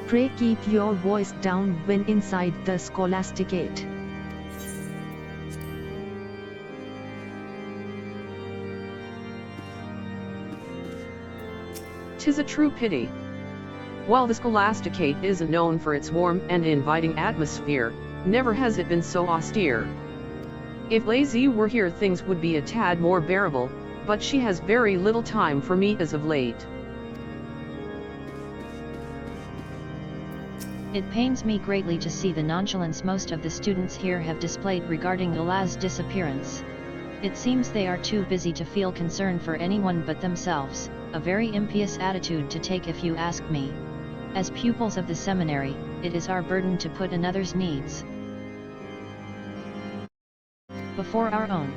Pray keep your voice down when inside the Scholasticate. "'Tis a true pity. While the Scholasticate is known for its warm and inviting atmosphere, never has it been so austere. If Lazy were here things would be a tad more bearable, but she has very little time for me as of late. It pains me greatly to see the nonchalance most of the students here have displayed regarding Ulaa's disappearance. It seems they are too busy to feel concern for anyone but themselves, a very impious attitude to take if you ask me. As pupils of the seminary, it is our burden to put another's needs before our own.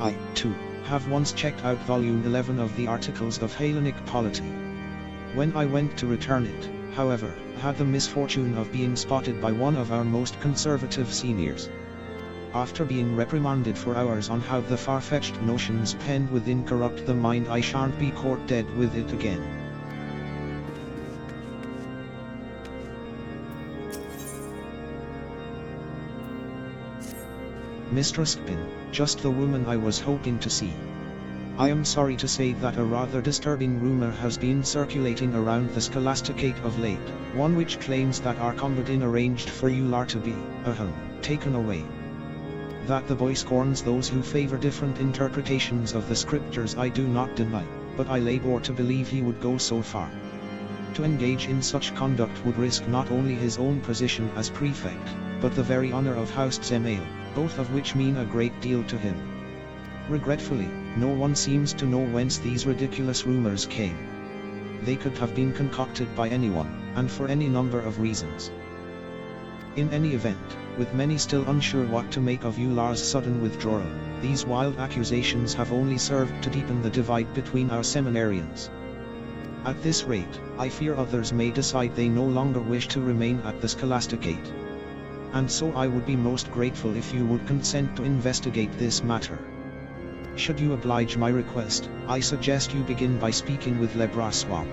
I, too, have once checked out volume 11 of the Articles of Halonic Polity. When I went to return it, however, I had the misfortune of being spotted by one of our most conservative seniors. After being reprimanded for hours on how the far-fetched notions penned within corrupt the mind, I shan't be caught dead with it again. Mistress Khpein, just the woman I was hoping to see. I am sorry to say that a rather disturbing rumor has been circulating around the Scholasticate of late, one which claims that Archombadin arranged for Ulaa to be, taken away. That the boy scorns those who favor different interpretations of the scriptures I do not deny, but I labor to believe he would go so far. To engage in such conduct would risk not only his own position as prefect, but the very honor of House Dzemael, both of which mean a great deal to him. Regretfully, no one seems to know whence these ridiculous rumors came. They could have been concocted by anyone, and for any number of reasons. In any event, with many still unsure what to make of Ulaa's sudden withdrawal, these wild accusations have only served to deepen the divide between our seminarians. At this rate, I fear others may decide they no longer wish to remain at the Scholasticate. And so I would be most grateful if you would consent to investigate this matter. Should you oblige my request, I suggest you begin by speaking with Lebrassoir.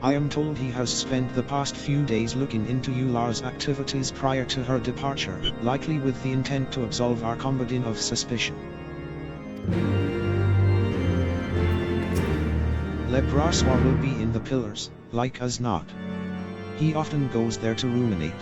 I am told he has spent the past few days looking into Ulaa's activities prior to her departure, likely with the intent to absolve Archombadin of suspicion. Lebrassoir will be in the pillars, like as not. He often goes there to ruminate.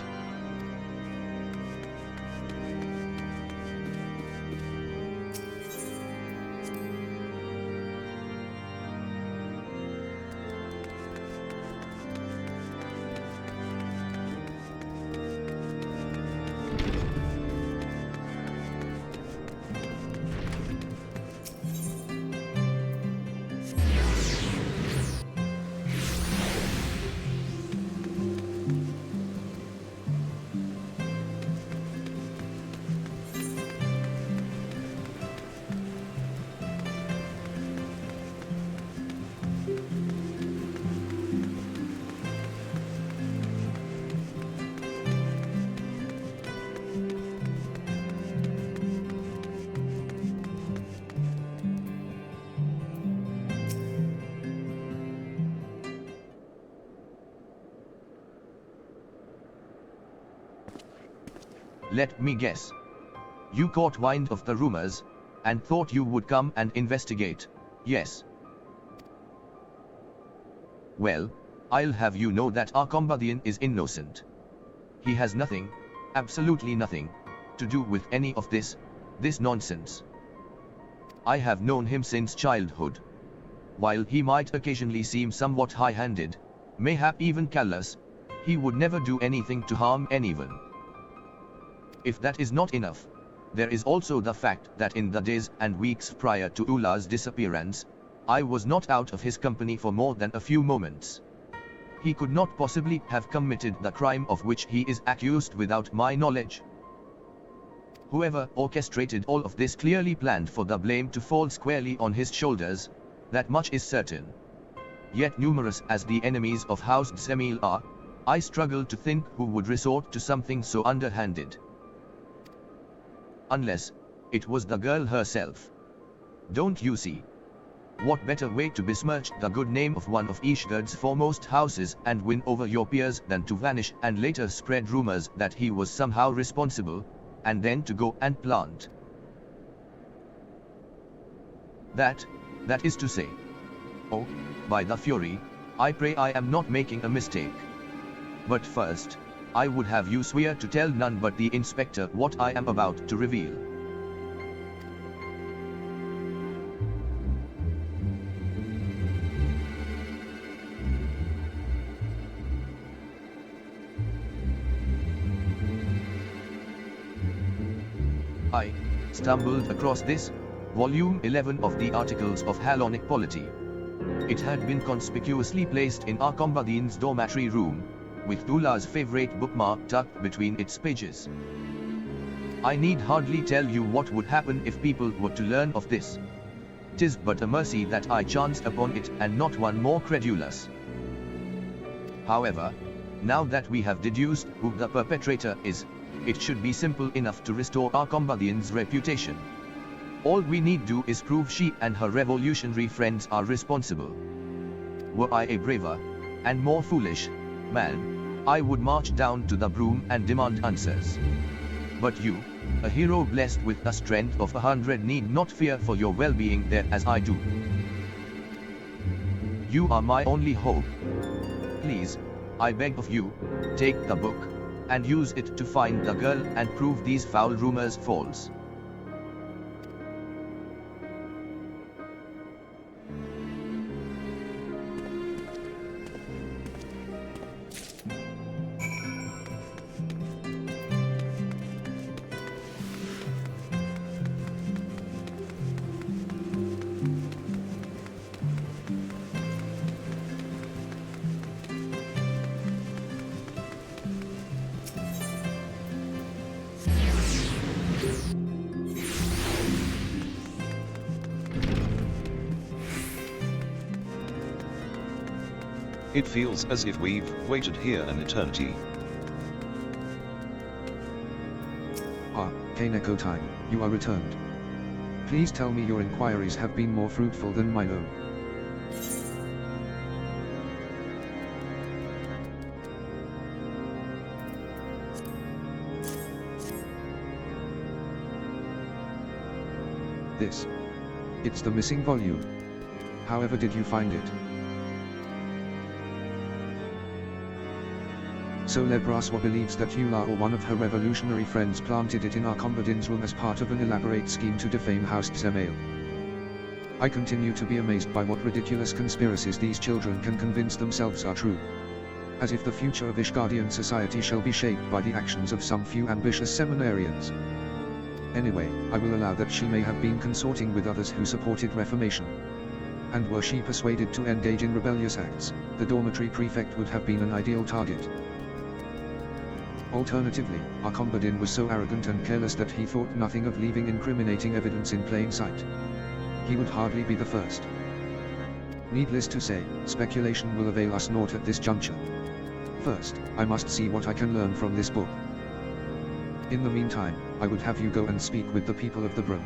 Let me guess. You caught wind of the rumors, and thought you would come and investigate, yes? Well, I'll have you know that Archombadin is innocent. He has nothing, absolutely nothing, to do with any of this nonsense. I have known him since childhood. While he might occasionally seem somewhat high-handed, mayhap even callous, he would never do anything to harm anyone. If that is not enough, there is also the fact that in the days and weeks prior to Ulaa's disappearance, I was not out of his company for more than a few moments. He could not possibly have committed the crime of which he is accused without my knowledge. Whoever orchestrated all of this clearly planned for the blame to fall squarely on his shoulders, that much is certain. Yet numerous as the enemies of House Dzemael are, I struggle to think who would resort to something so underhanded. Unless it was the girl herself. Don't you see? What better way to besmirch the good name of one of Ishgard's foremost houses and win over your peers than to vanish and later spread rumors that he was somehow responsible, and then to go and plant. That is to say. Oh, by the Fury, I pray I am not making a mistake. But first, I would have you swear to tell none but the inspector what I am about to reveal. I stumbled across this, volume 11 of the Articles of Halonic Polity. It had been conspicuously placed in Archombadin's dormitory room, with Ulaa's favorite bookmark tucked between its pages. I need hardly tell you what would happen if people were to learn of this. 'Tis but a mercy that I chanced upon it and not one more credulous. However, now that we have deduced who the perpetrator is, it should be simple enough to restore Archombadin's reputation. All we need do is prove she and her revolutionary friends are responsible. Were I a braver, and more foolish, man, I would march down to the broom and demand answers. But you, a hero blessed with the strength of 100, need not fear for your well-being there as I do. You are my only hope. Please, I beg of you, take the book, and use it to find the girl and prove these foul rumors false. It feels as if we've waited here an eternity. Ah, K'nekotein, you are returned. Please tell me your inquiries have been more fruitful than mine own. It's the missing volume. However did you find it? So Lebrassoir believes that Ulaa or one of her revolutionary friends planted it in Archombadin's room as part of an elaborate scheme to defame House Dzemael. I continue to be amazed by what ridiculous conspiracies these children can convince themselves are true. As if the future of Ishgardian society shall be shaped by the actions of some few ambitious seminarians. Anyway, I will allow that she may have been consorting with others who supported reformation. And were she persuaded to engage in rebellious acts, the dormitory prefect would have been an ideal target. Alternatively, Archombadin was so arrogant and careless that he thought nothing of leaving incriminating evidence in plain sight. He would hardly be the first. Needless to say, speculation will avail us naught at this juncture. First, I must see what I can learn from this book. In the meantime, I would have you go and speak with the people of the Broom.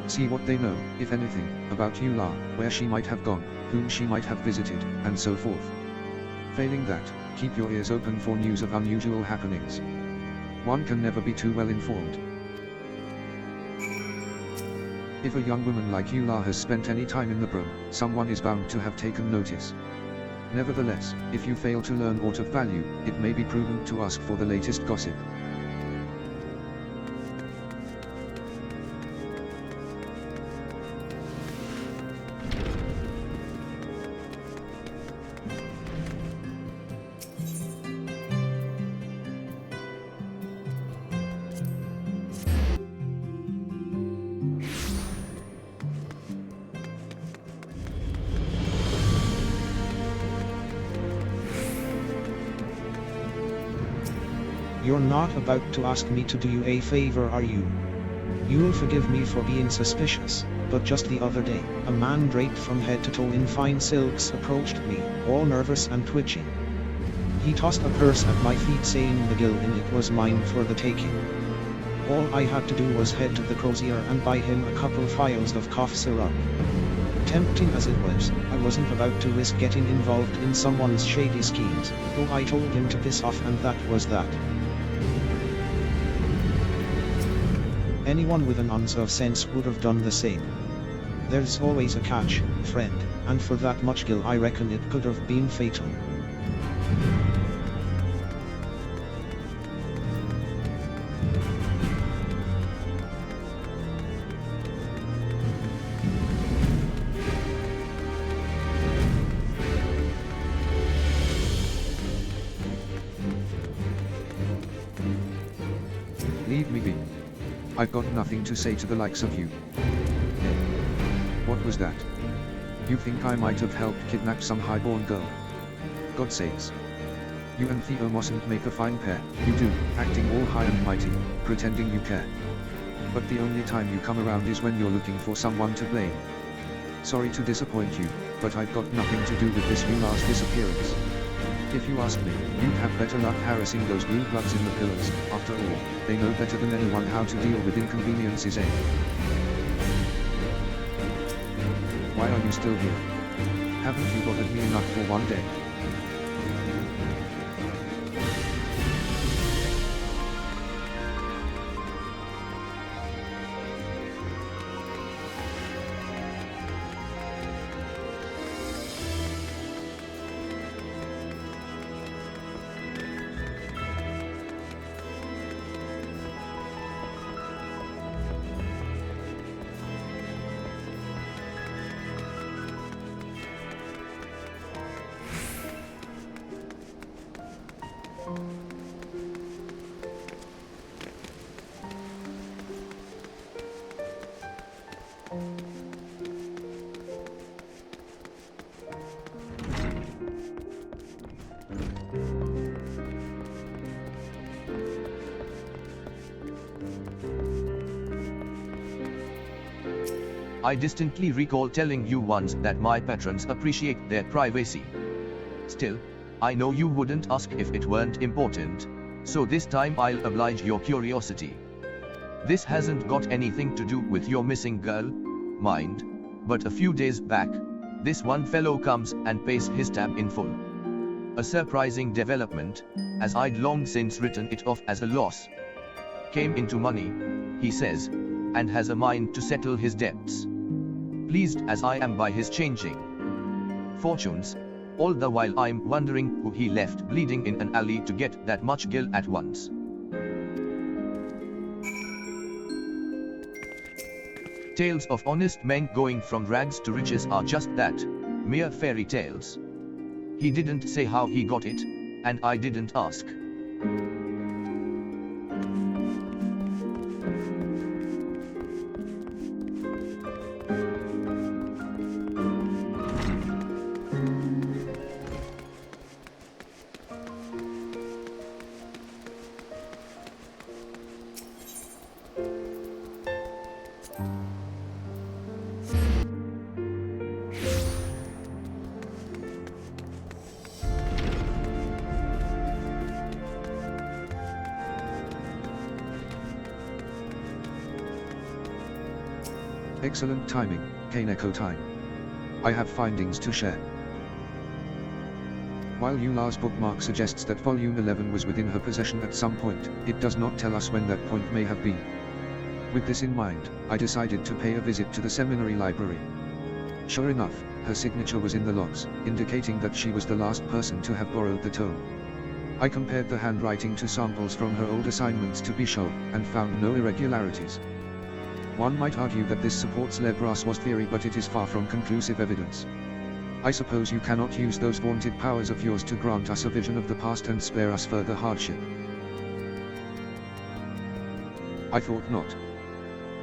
See what they know, if anything, about Ulaa, where she might have gone, whom she might have visited, and so forth. Failing that, keep your ears open for news of unusual happenings. One can never be too well informed. If a young woman like Ulaa has spent any time in the Broom, someone is bound to have taken notice. Nevertheless, if you fail to learn aught of value, it may be prudent to ask for the latest gossip. You're not about to ask me to do you a favor, are you? You'll forgive me for being suspicious, but just the other day, a man draped from head to toe in fine silks approached me, all nervous and twitching. He tossed a purse at my feet saying the gilding it was mine for the taking. All I had to do was head to the Eorzea and buy him a couple vials of cough syrup. Tempting as it was, I wasn't about to risk getting involved in someone's shady schemes, though I told him to piss off and that was that. Anyone with an ounce of sense would have done the same. There's always a catch, friend, and for that much gil I reckon it could have been fatal. Leave me be. I've got nothing to say to the likes of you. What was that? You think I might have helped kidnap some highborn girl? God sakes. You and Theo mustn't make a fine pair, you do, acting all high and mighty, pretending you care. But the only time you come around is when you're looking for someone to blame. Sorry to disappoint you, but I've got nothing to do with this Ulaa's disappearance. If you ask me, you'd have better luck harassing those blue bloods in the pillars. After all, they know better than anyone how to deal with inconveniences, eh? Why are you still here? Haven't you bothered me enough for one day? I distinctly recall telling you once that my patrons appreciate their privacy. Still, I know you wouldn't ask if it weren't important, so this time I'll oblige your curiosity. This hasn't got anything to do with your missing girl, mind, but a few days back, this one fellow comes and pays his tab in full. A surprising development, as I'd long since written it off as a loss. Came into money, he says, and has a mind to settle his debts. Pleased as I am by his changing fortunes, all the while I'm wondering who he left bleeding in an alley to get that much gil at once. Tales of honest men going from rags to riches are just that, mere fairy tales. He didn't say how he got it, and I didn't ask. Excellent timing, K'nekotein. I have findings to share. While Ulaa's bookmark suggests that volume 11 was within her possession at some point, it does not tell us when that point may have been. With this in mind, I decided to pay a visit to the seminary library. Sure enough, her signature was in the logs, indicating that she was the last person to have borrowed the tome. I compared the handwriting to samples from her old assignments to be sure, and found no irregularities. One might argue that this supports Lebrassoir's theory, but it is far from conclusive evidence. I suppose you cannot use those vaunted powers of yours to grant us a vision of the past and spare us further hardship. I thought not.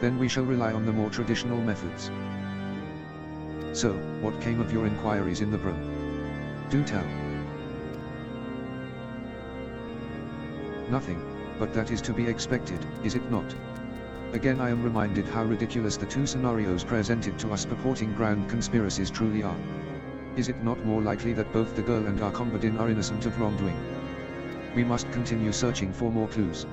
Then we shall rely on the more traditional methods. So, what came of your inquiries in the Bro? Do tell. Nothing, but that is to be expected, is it not? Again I am reminded how ridiculous the two scenarios presented to us purporting grand conspiracies truly are. Is it not more likely that both the girl and Archombadin are innocent of wrongdoing? We must continue searching for more clues.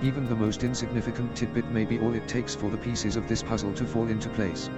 Even the most insignificant tidbit may be all it takes for the pieces of this puzzle to fall into place.